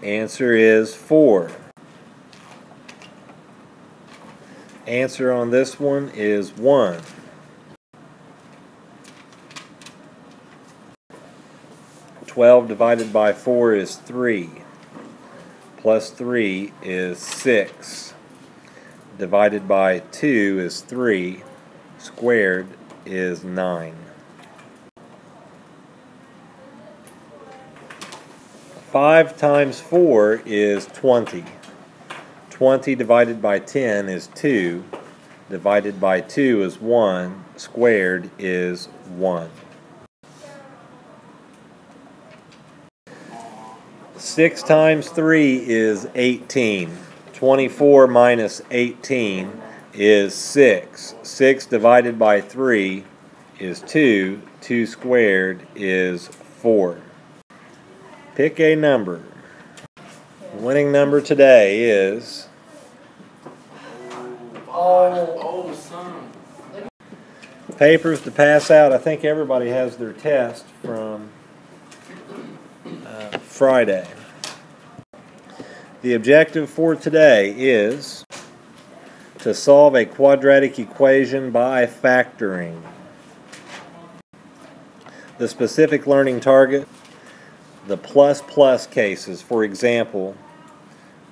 Answer is 4. Answer on this one is 1. 12 divided by 4 is 3. Plus 3 is 6. Divided by 2 is 3. Squared is 9. 5 times 4 is 20. 20 divided by 10 is 2. Divided by 2 is 1. Squared is 1. 6 times 3 is 18. 24 minus 18 is 6. 6 divided by 3 is 2. 2 squared is 4. Pick a number. The winning number today is... son. Papers to pass out. I think everybody has their test from Friday. The objective for today is to solve a quadratic equation by factoring. The specific learning target, the plus cases. For example,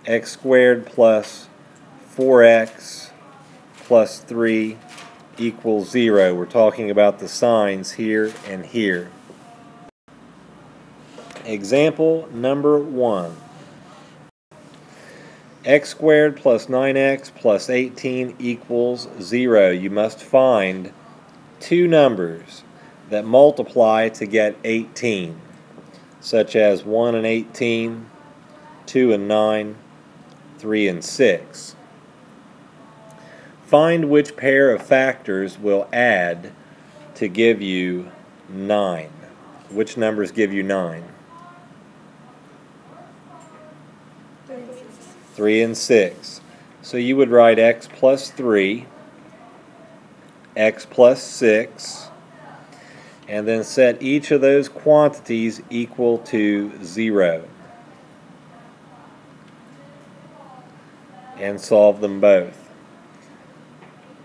x squared plus 4x plus 3 equals 0. We're talking about the signs here and here. Example number 1. X squared plus 9x plus 18 equals 0. You must find two numbers that multiply to get 18, such as 1 and 18, 2 and 9, 3 and 6. Find which pair of factors will add to give you 9. Which numbers give you 9? 3 and 6. So you would write x plus 3, x plus 6, and then set each of those quantities equal to 0. And solve them both.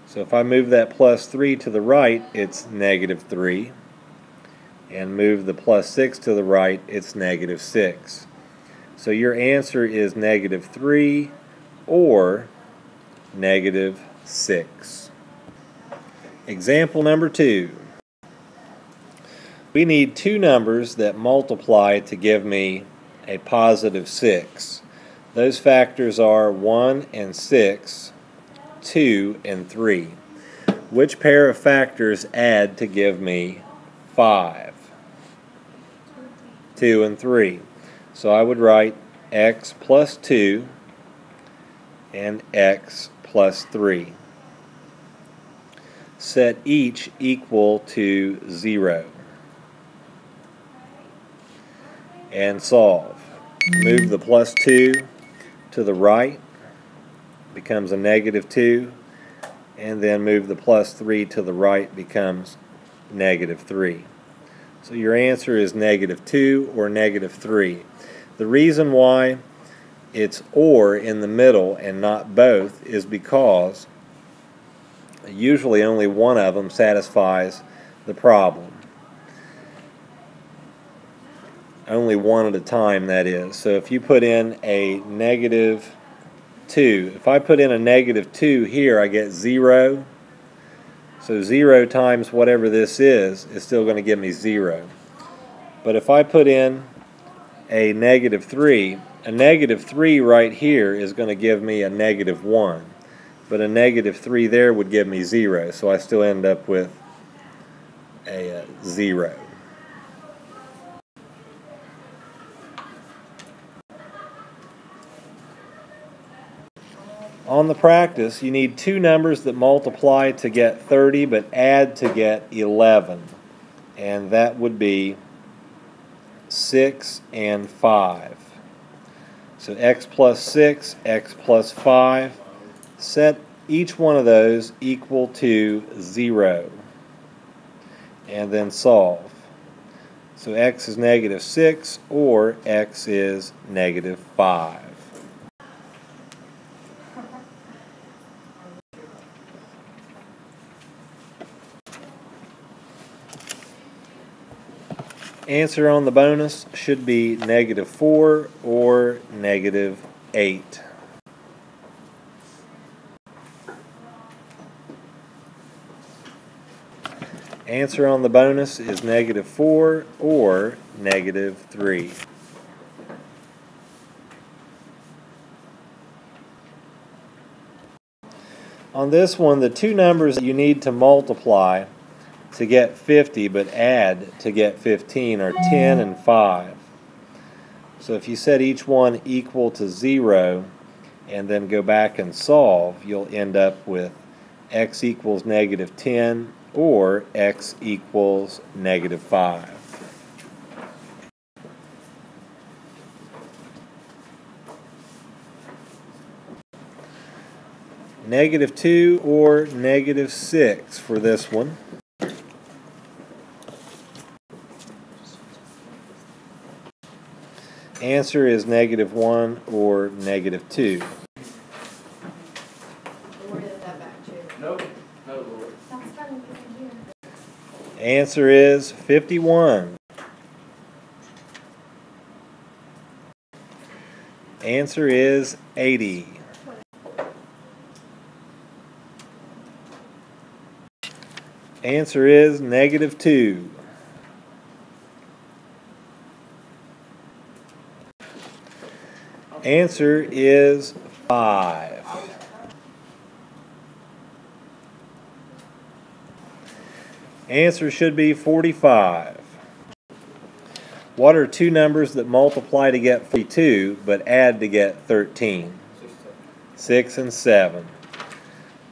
So if I move that plus 3 to the right, it's negative 3. And move the plus 6 to the right, it's negative 6. So your answer is negative 3 or negative 6. Example number 2. We need two numbers that multiply to give me a positive 6. Those factors are 1 and 6, 2 and 3. Which pair of factors add to give me 5? 2 and 3. So I would write x plus 2 and x plus 3. Set each equal to 0. And solve. Move the plus 2 to the right, becomes a negative 2, and then move the plus 3 to the right, becomes negative 3. So your answer is negative 2 or negative 3. The reason why it's or in the middle and not both is because usually only one of them satisfies the problem. Only one at a time, that is. So if you put in a negative 2, if I put in a negative 2 here, I get 0. So 0 times whatever this is still going to give me 0. But if I put in a negative 3 right here is going to give me a negative 1. But a negative 3 there would give me 0. So I still end up with a 0. On the practice, you need two numbers that multiply to get 30 but add to get 11. And that would be 6 and 5. So x plus 6, x plus 5. Set each one of those equal to 0. And then solve. So x is negative 6 or x is negative 5. Answer on the bonus should be negative 4 or negative 8. Answer on the bonus is negative 4 or negative 3. On this one, the two numbers that you need to multiply to get 50 but add to get 15 are 10 and 5. So if you set each one equal to 0 and then go back and solve, you'll end up with x equals negative 10 or x equals negative 5. Negative 2 or negative 6 for this one. Answer is negative 1 or negative 2. Nope. No, Lord. Answer is 51. Answer is 80. Answer is negative 2. Answer is 5. Answer should be 45. What are two numbers that multiply to get 42 but add to get 13? 6 and 7.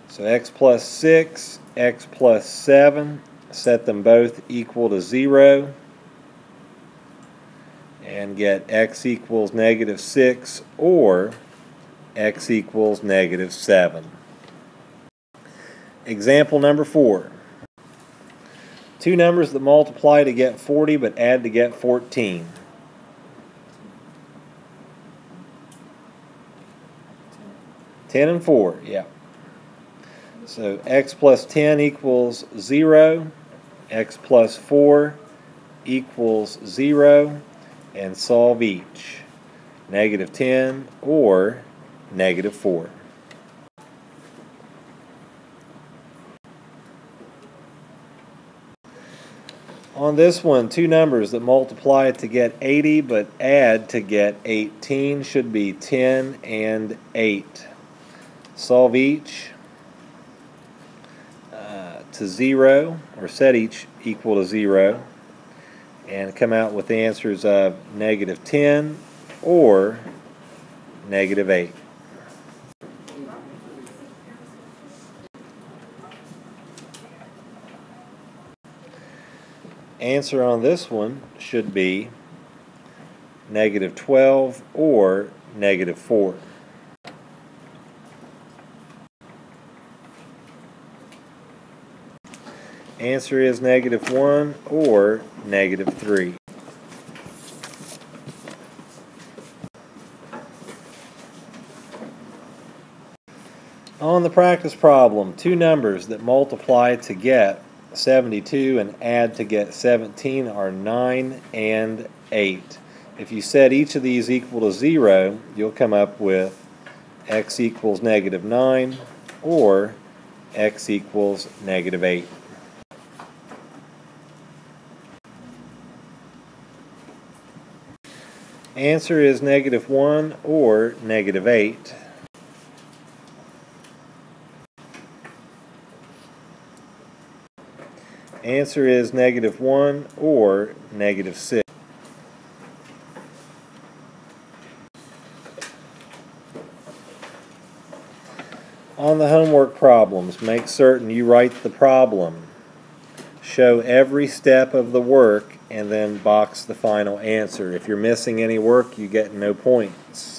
So x plus 6, x plus 7, set them both equal to 0 and get x equals negative 6 or x equals negative 7. Example number 4. Two numbers that multiply to get 40 but add to get 14. Ten and 4, yeah. So x plus 10 equals 0, x plus 4 equals 0, and solve each. Negative 10 or negative 4. On this one, two numbers that multiply to get 80 but add to get 18 should be 10 and 8. Solve each to 0, or set each equal to 0, and come out with the answers of negative 10 or negative 8. Answer on this one should be negative 12 or negative 4. Answer is negative 1 or negative 3. On the practice problem, two numbers that multiply to get 72 and add to get 17 are 9 and 8. If you set each of these equal to 0, you'll come up with x equals negative 9 or x equals negative 8. Answer is negative 1 or negative 8. Answer is negative 1 or negative 6. On the homework problems, make certain you write the problem. Show every step of the work and then box the final answer. If you're missing any work, you get no points.